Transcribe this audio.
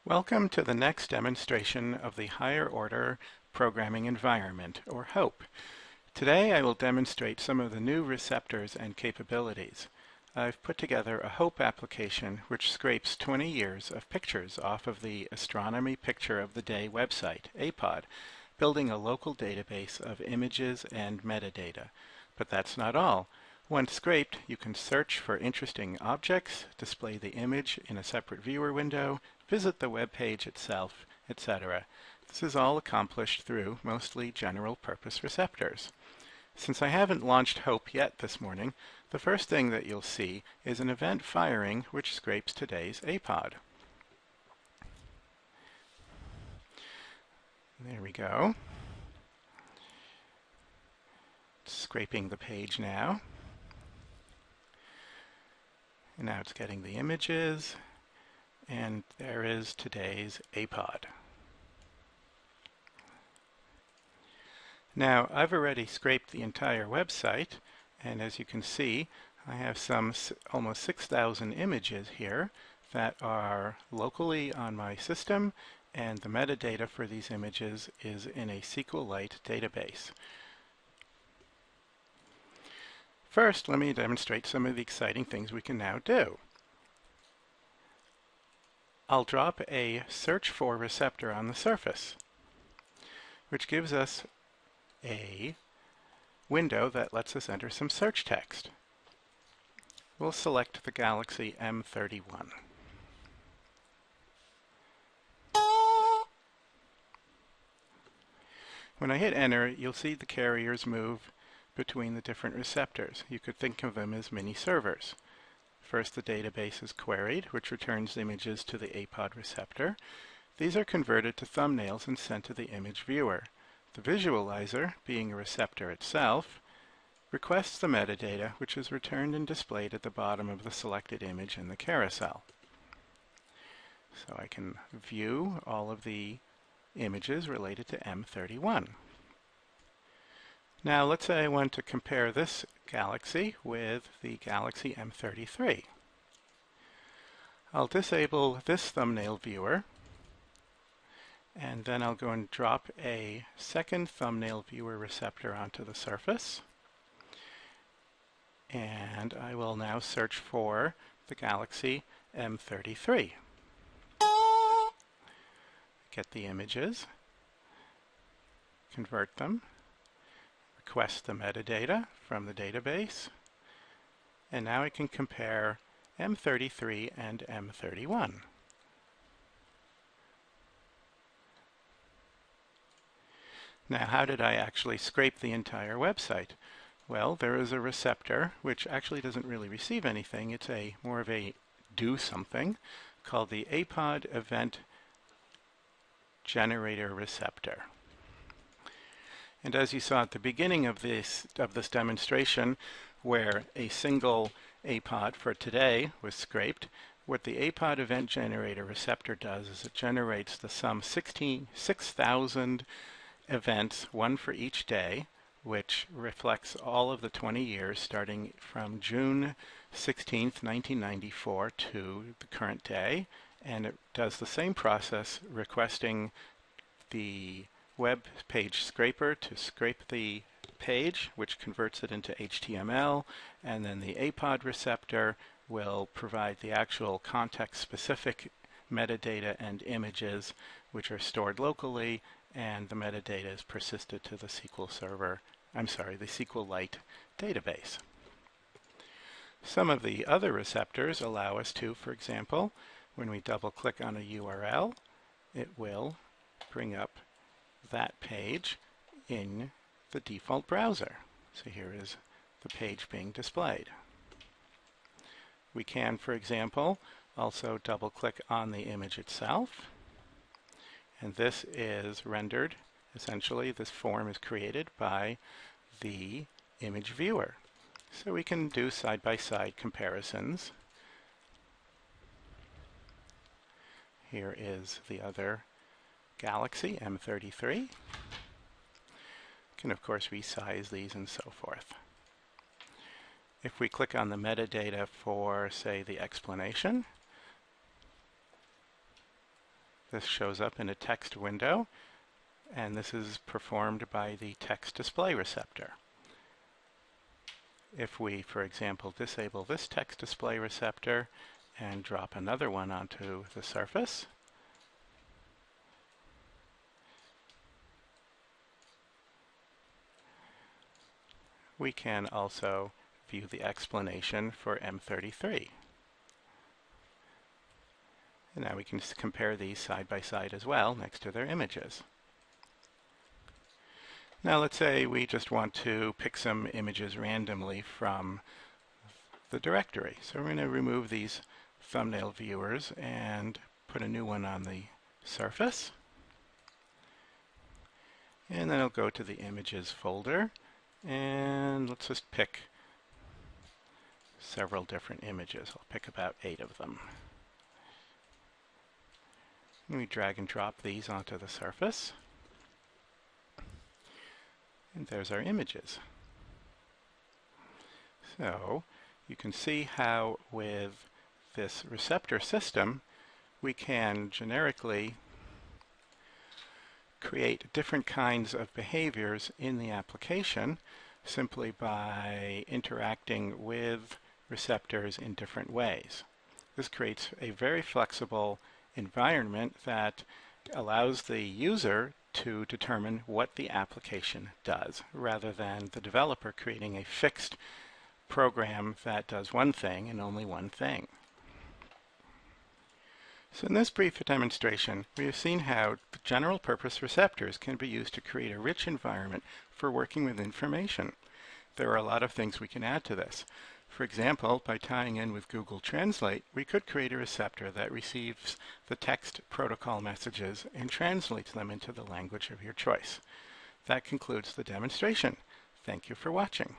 Welcome to the next demonstration of the Higher Order Programming Environment, or HOPE. Today I will demonstrate some of the new receptors and capabilities. I've put together a HOPE application which scrapes 20 years of pictures off of the Astronomy Picture of the Day website, APOD, building a local database of images and metadata. But that's not all. Once scraped, you can search for interesting objects, display the image in a separate viewer window, visit the web page itself, etc. This is all accomplished through mostly general-purpose receptors. Since I haven't launched HOPE yet this morning, the first thing that you'll see is an event firing which scrapes today's APOD. There we go. It's scraping the page now. And now it's getting the images, and there is today's APOD. Now, I've already scraped the entire website, and as you can see, I have some almost 6,000 images here that are locally on my system, and the metadata for these images is in a SQLite database. First, let me demonstrate some of the exciting things we can now do. I'll drop a search for receptor on the surface, which gives us a window that lets us enter some search text. We'll select the galaxy M31. When I hit enter, you'll see the carriers move between the different receptors. You could think of them as mini servers. First, the database is queried, which returns images to the APOD receptor. These are converted to thumbnails and sent to the image viewer. The visualizer, being a receptor itself, requests the metadata, which is returned and displayed at the bottom of the selected image in the carousel. So I can view all of the images related to M31. Now let's say I want to compare this galaxy with the galaxy M33. I'll disable this thumbnail viewer, and then I'll go and drop a second thumbnail viewer receptor onto the surface. And I will now search for the galaxy M33. Get the images, convert them, request the metadata from the database, and now I can compare M33 and M31. Now, how did I actually scrape the entire website? Well, there is a receptor which actually doesn't really receive anything. It's more of a do something called the APOD Event Generator Receptor. And as you saw at the beginning of this demonstration, where a single APOD for today was scraped, what the APOD Event Generator Receptor does is it generates the sum 6,000 events, one for each day, which reflects all of the 20 years starting from June 16th, 1994 to the current day. And it does the same process, requesting the web page scraper to scrape the page, which converts it into HTML, and then the APOD receptor will provide the actual context-specific metadata and images, which are stored locally, and the metadata is persisted to the SQLite database. Some of the other receptors allow us to, for example, when we double-click on a URL, it will bring up that page in the default browser. So here is the page being displayed. We can, for example, also double-click on the image itself, and this is rendered. Essentially, this form is created by the image viewer. So we can do side-by-side comparisons. Here is the other galaxy, M33. You can, of course, resize these and so forth. If we click on the metadata for, say, the explanation, This shows up in a text window, and this is performed by the text display receptor. If we, for example, disable this text display receptor and drop another one onto the surface, we can also view the explanation for M33. And now we can compare these side by side as well next to their images. Now let's say we just want to pick some images randomly from the directory. So we're going to remove these thumbnail viewers and put a new one on the surface. And then I'll go to the images folder, and let's just pick several different images. I'll pick about 8 of them. And we drag and drop these onto the surface. And there's our images. So you can see how with this receptor system we can generically create different kinds of behaviors in the application simply by interacting with receptors in different ways. This creates a very flexible environment that allows the user to determine what the application does, rather than the developer creating a fixed program that does one thing and only one thing. So in this brief demonstration, we have seen how general purpose receptors can be used to create a rich environment for working with information. There are a lot of things we can add to this. For example, by tying in with Google Translate, we could create a receptor that receives the text protocol messages and translates them into the language of your choice. That concludes the demonstration. Thank you for watching.